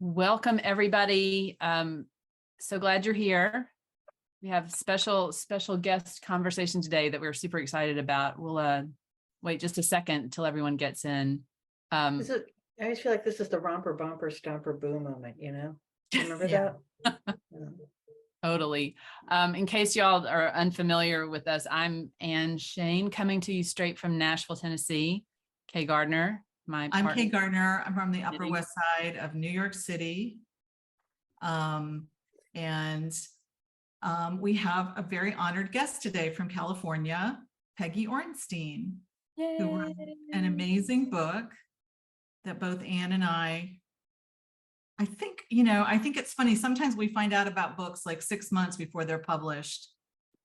Welcome, everybody. So glad you're here. We have special guest conversation today that we're super excited about. We'll wait just a second until everyone gets in. I always feel like this is the romper, bumper, stomper, boo moment, you know? Remember Yeah. that? Totally. In case y'all are unfamiliar with us, I'm Ann Shane, coming to you straight from Nashville, Tennessee. Kay Gardner, I'm Kay Gardner. I'm from the Upper West Side of New York City. We have a very honored guest today from California, Peggy Orenstein, who wrote an amazing book that both Ann and I think it's funny. Sometimes we find out about books like 6 months before they're published.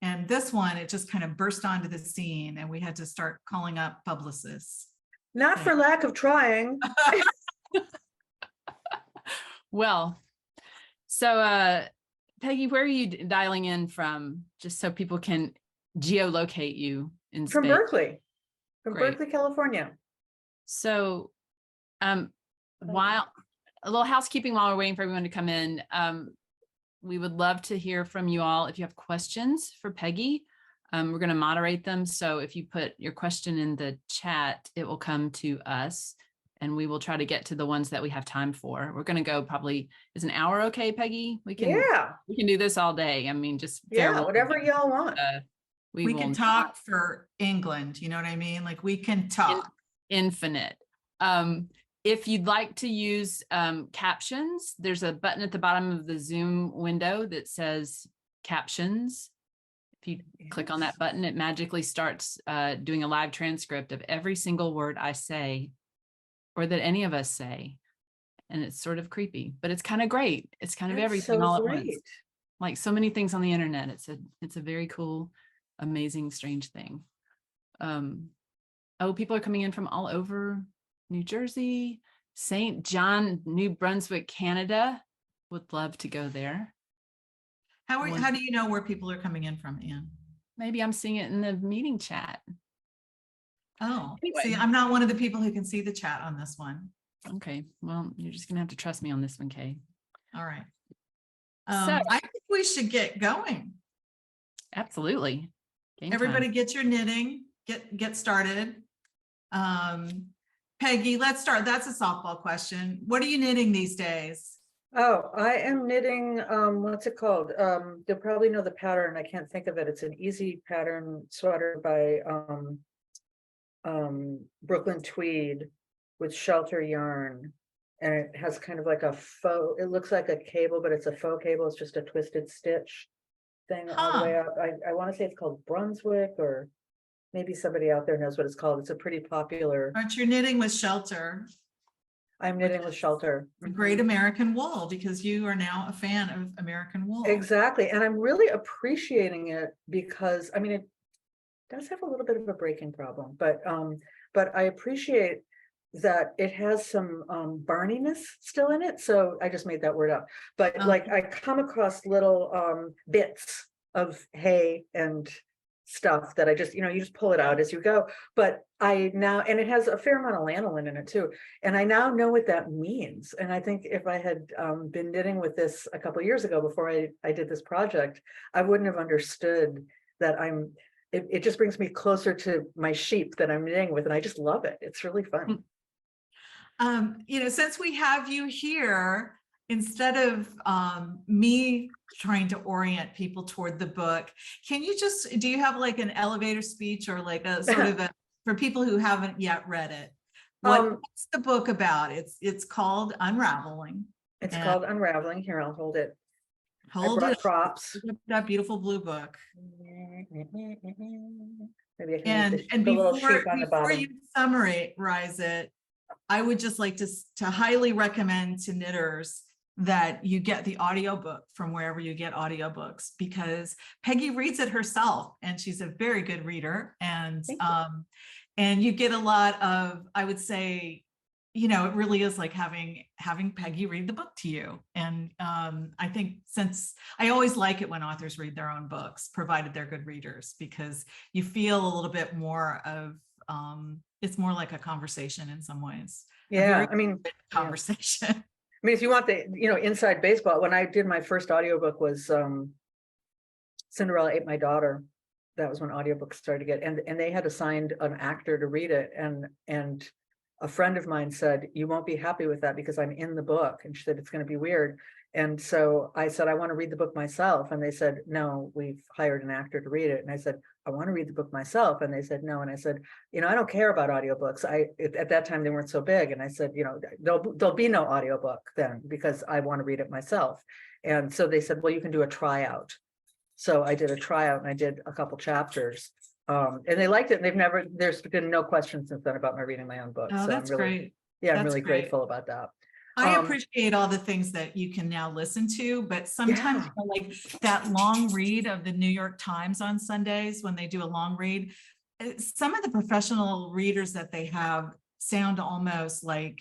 And this one, it just kind of burst onto the scene and we had to start calling up publicists. Not for lack of trying. Well, so Peggy, where are you dialing in from? Just so people can geolocate you in From space. Berkeley. From Great. Berkeley, California. So while a little housekeeping while we're waiting for everyone to come in, we would love to hear from you all. If you have questions for Peggy, we're going to moderate them. So if you put your question in the chat, it will come to us and we will try to get to the ones that we have time for. We're going to go probably, is an hour okay, Peggy? We can do this all day. I mean, just whatever y'all want. We can talk for England. You know what I mean? Like we can talk. Infinite. If you'd like to use captions, there's a button at the bottom of the Zoom window that says captions. If you click on that button, it magically starts doing a live transcript of every single word I say or that any of us say. And it's sort of creepy, but it's kind of great. It's kind of everything all at once. Like so many things on the internet. It's a very cool, amazing, strange thing. People are coming in from all over New Jersey, St. John, New Brunswick, Canada. Would love to go there. How do you know where people are coming in from, Ann? Maybe I'm seeing it in the meeting chat. Oh, anyway. See, I'm not one of the people who can see the chat on this one. Okay, well, you're just gonna have to trust me on this one, Kay. All right. I think we should get going. Absolutely. Everybody get your knitting, get started. Peggy, let's start. That's a softball question. What are you knitting these days? Oh, I am knitting, what's it called? You'll probably know the pattern. I can't think of it. It's an easy pattern sweater by Brooklyn Tweed with shelter yarn. And it has kind of like a faux, it looks like a cable, but it's a faux cable. It's just a twisted stitch thing all the way up. I want to say it's called Brunswick, or maybe somebody out there knows what it's called. It's a pretty popular. Aren't you knitting with Shelter? I'm knitting with Shelter. Great American wool, because you are now a fan of American wool. Exactly. And I'm really appreciating it because, I mean, it does have a little bit of a breaking problem, but I appreciate that it has some barniness still in it. So I just made that word up. But like I come across little bits of hay and stuff that I just, you just pull it out as you go. But I now, and it has a fair amount of lanolin in it too. And I now know what that means. And I think if I had been knitting with this a couple of years ago before I did this project, I wouldn't have understood that it just brings me closer to my sheep that I'm knitting with. And I just love it. It's really fun. Since we have you here, instead of me trying to orient people toward the book, do you have like an elevator speech or like a sort of for people who haven't yet read it? What's the book about? It's called Unraveling. It's called Unraveling. Here, I'll hold it. Hold it. Props. That beautiful blue book. Maybe I can and before you summarize it, I would just like to highly recommend to knitters that you get the audiobook from wherever you get audiobooks, because Peggy reads it herself and she's a very good reader. And you get a lot of, I would say, it really is like having Peggy read the book to you. And I think, since I always like it when authors read their own books, provided they're good readers, because you feel a little bit more of, it's more like a conversation in some ways. Yeah, conversation. mean, if you want the, inside baseball, when I did my first audiobook was Cinderella Ate My Daughter. That was when audiobooks started to get, and they had assigned an actor to read it. And a friend of mine said, you won't be happy with that because I'm in the book. And she said, it's going to be weird. And so I said, I want to read the book myself. And they said, no, we've hired an actor to read it. And I said, I want to read the book myself. And they said, no. And I said, I don't care about audiobooks. At that time, they weren't so big. And I said, there'll be no audiobook then because I want to read it myself. And so they said, well, you can do a tryout. So I did a tryout and I did a couple chapters. And they liked it. And there's been no questions since then about my reading my own book. Oh, So that's great. Yeah, I'm That's really great. grateful about that. I appreciate all the things that you can now listen to, but sometimes like that long read of the New York Times on Sundays when they do a long read, some of the professional readers that they have sound almost like,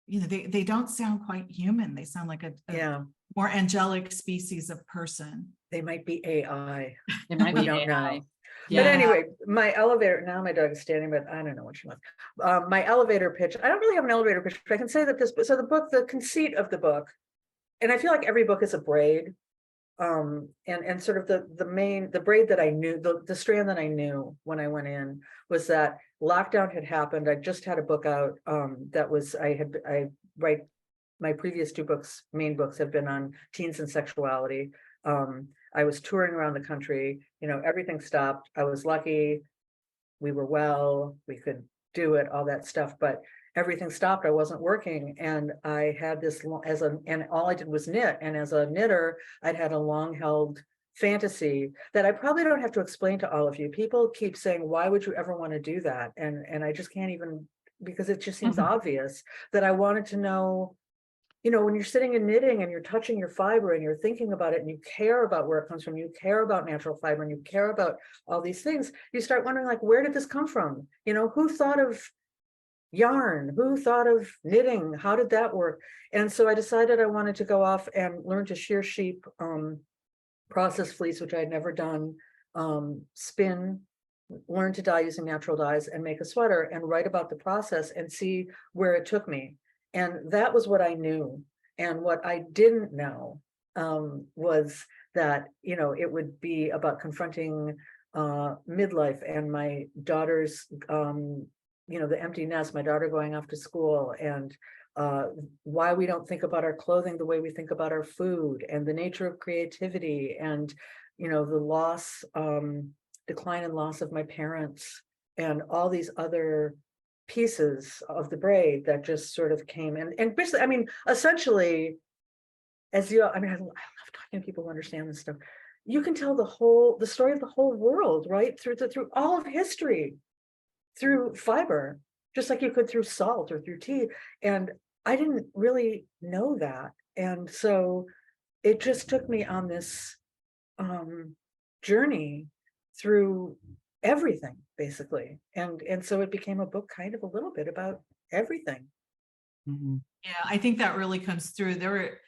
they don't sound quite human. They sound like a more angelic species of person. They might be AI. It might We be don't AI. know. Yeah. But anyway, my elevator, now my dog is standing, but I don't know what she wants. My elevator pitch, I don't really have an elevator pitch, but I can say that so the book, the conceit of the book, and I feel like every book is a braid. And sort of the braid that I knew, the strand that I knew when I went in was that lockdown had happened. I just had a book out that was, I write, my previous two books, main books have been on teens and sexuality. I was touring around the country, everything stopped. I was lucky. We were well, we could do it, all that stuff, but everything stopped. I wasn't working. And I had this and all I did was knit. And as a knitter, I'd had a long held fantasy that I probably don't have to explain to all of you. People keep saying, why would you ever want to do that? And I just can't even, because it just seems obvious that I wanted to know, when you're sitting and knitting and you're touching your fiber and you're thinking about it and you care about where it comes from, you care about natural fiber and you care about all these things, you start wondering, like, where did this come from? Who thought of yarn? Who thought of knitting? How did that work? And so I decided I wanted to go off and learn to shear sheep, process fleece, which I had never done, spin, learn to dye using natural dyes and make a sweater and write about the process and see where it took me. And that was what I knew. And what I didn't know was that, it would be about confronting midlife and my daughter's, the empty nest, my daughter going off to school, and why we don't think about our clothing the way we think about our food, and the nature of creativity, and, the loss, decline and loss of my parents, and all these other pieces of the braid that just sort of came and basically, essentially, I love talking to people who understand this stuff. You can tell the story of the whole world, right? Through all of history, through fiber, just like you could through salt or through tea. And I didn't really know that. And so it just took me on this journey through everything, basically. And so it became a book kind of a little bit about everything. Mm-hmm. Yeah, I think that really comes through. There were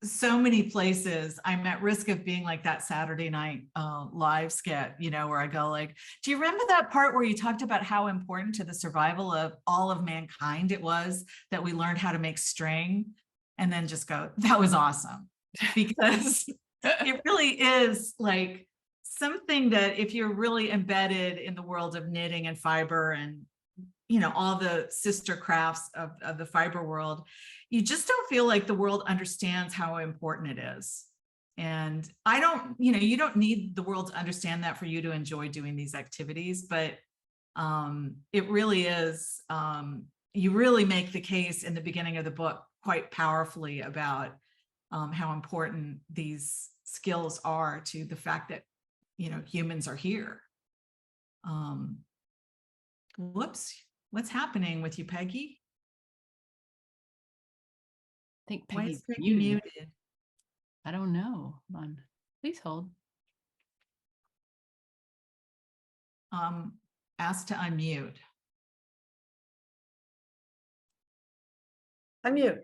so many places. I'm at risk of being like that Saturday night live skit, where I go like, do you remember that part where you talked about how important to the survival of all of mankind it was that we learned how to make string? And then just go, that was awesome. Because it really is like something that if you're really embedded in the world of knitting and fiber and all the sister crafts of the fiber world, you just don't feel like the world understands how important it is. And I don't, you don't need the world to understand that for you to enjoy doing these activities, but it really is, you really make the case in the beginning of the book quite powerfully about how important these skills are to the fact that, humans are here. Whoops. What's happening with you, Peggy? I think Why Peggy's is Peggy muted? I don't know. Hold on. Please hold. Ask to unmute. Unmute.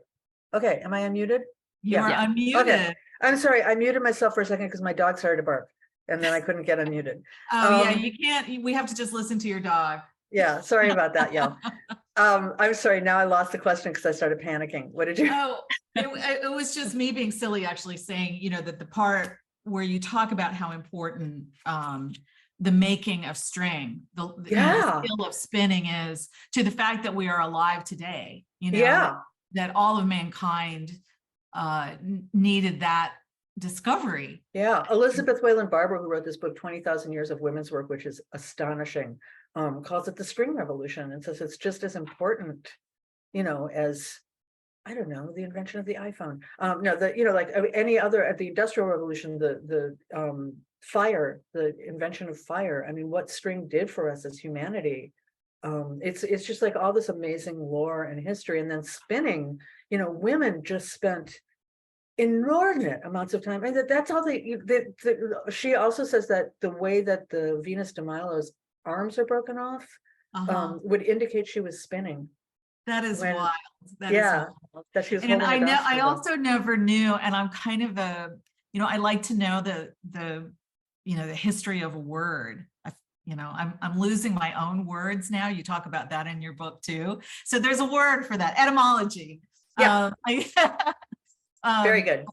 Okay, am I unmuted? You are unmuted. Okay. I'm sorry, I muted myself for a second because my dog started to bark and then I couldn't get unmuted. Oh yeah, you can't, we have to just listen to your dog. Yeah, sorry about that, y'all. I'm sorry, now I lost the question because I started panicking. What did you? Oh, it was just me being silly, actually saying, that the part where you talk about how important the making of string, the Yeah. skill of spinning is to the fact that we are alive today, Yeah. that all of mankind needed that discovery. Yeah. Elizabeth Wayland Barber, who wrote this book, 20,000 Years of Women's Work, which is astonishing, calls it the string revolution and says it's just as important, as, I don't know, the invention of the iPhone. No, like any other, at the Industrial Revolution, the fire, the invention of fire. I mean, what string did for us as humanity. It's just like all this amazing lore and history. And then spinning, women just spent inordinate amounts of time. And that's all she also says that the way that the Venus de Milo's arms are broken off would indicate she was spinning. That is wild. That yeah, is wild. that she was. And I also never knew, and I'm kind of I like to know the history of a word. I'm losing my own words now. You talk about that in your book too. So there's a word for that, etymology. Yeah. Very good.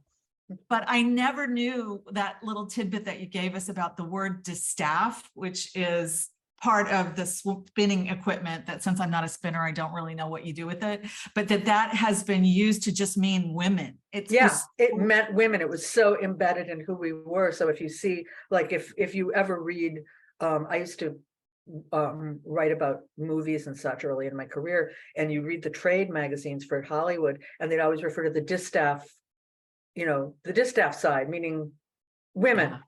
But I never knew that little tidbit that you gave us about the word distaff, which is part of the spinning equipment that, since I'm not a spinner, I don't really know what you do with it, but that has been used to just mean women. It meant women. It was so embedded in who we were. So if you see, like, if you ever read, I used to write about movies and such early in my career, and you read the trade magazines for Hollywood, and they'd always refer to the distaff, the distaff side, meaning women. Yeah.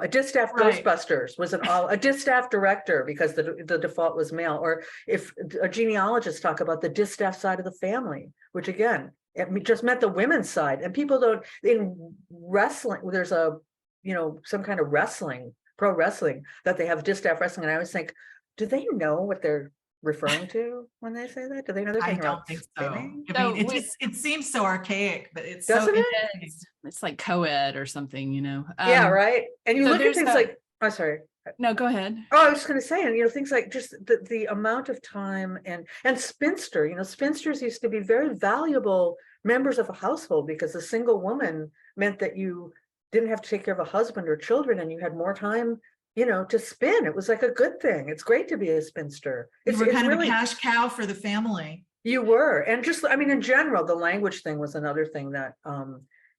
A distaff Ghostbusters was a distaff director because the default was male. Or if a genealogist talk about the distaff side of the family, which again, it just meant the women's side. And people don't, in wrestling, there's some kind of wrestling, pro wrestling, that they have distaff wrestling. And I always think, do they know what they're referring to when they say that? Do they know they're talking about think so. spinning? I mean, it seems so archaic, but it's Doesn't so it? It's like co-ed or something, yeah, right. And you so look at things like, oh, sorry. No, go ahead. Oh, I was just going to say, and things like just the amount of time and spinster, spinsters used to be very valuable members of a household, because a single woman meant that you didn't have to take care of a husband or children, and you had more time, to spin. It was like a good thing. It's great to be a spinster. You were kind of a cash cow for the family. You were. And just, I mean, in general, the language thing was another thing that,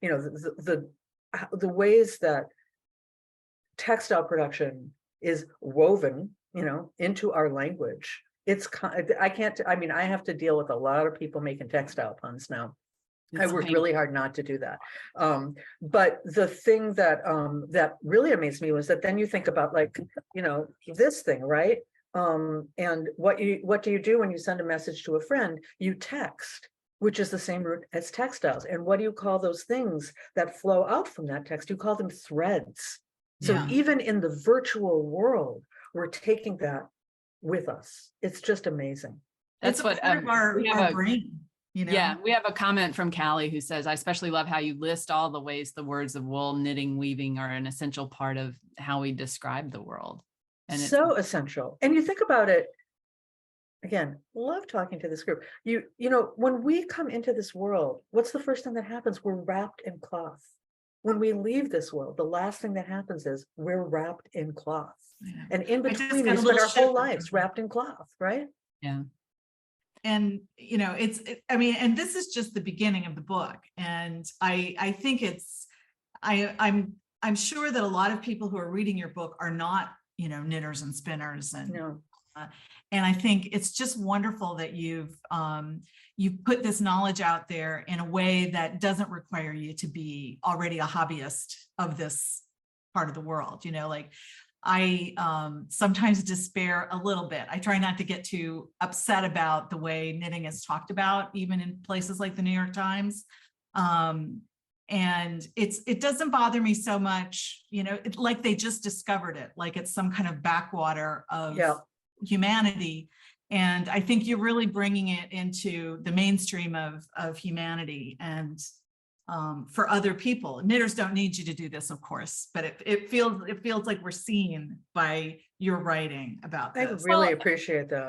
the ways that textile production is woven, into our language. I have to deal with a lot of people making textile puns now. I worked really hard not to do that. But the thing that that really amazed me was that then you think about, like, this thing, right? And what do you do when you send a message to a friend? You text, which is the same root as textiles. And what do you call those things that flow out from that text? You call them threads. So even in the virtual world, we're taking that with us. It's just amazing. That's what our brain. Yeah, we have a comment from Callie who says, I especially love how you list all the ways the words of wool, knitting, weaving are an essential part of how we describe the world. And it's so essential. And you think about it, again, love talking to this group. When we come into this world, what's the first thing that happens? We're wrapped in cloth. When we leave this world, the last thing that happens is we're wrapped in cloth. Yeah. And in between, we spend our whole lives wrapped in cloth, right? Yeah. And, and this is just the beginning of the book. And I think I'm sure that a lot of people who are reading your book are not, knitters and spinners. And, and I think it's just wonderful that you've put this knowledge out there in a way that doesn't require you to be already a hobbyist of this part of the world. Like, I sometimes despair a little bit. I try not to get too upset about the way knitting is talked about, even in places like the New York Times. And it doesn't bother me so much, like they just discovered it, like it's some kind of backwater of humanity. And I think you're really bringing it into the mainstream of humanity and for other people. Knitters don't need you to do this, of course, but it feels like we're seen by your writing about this. I really appreciate that.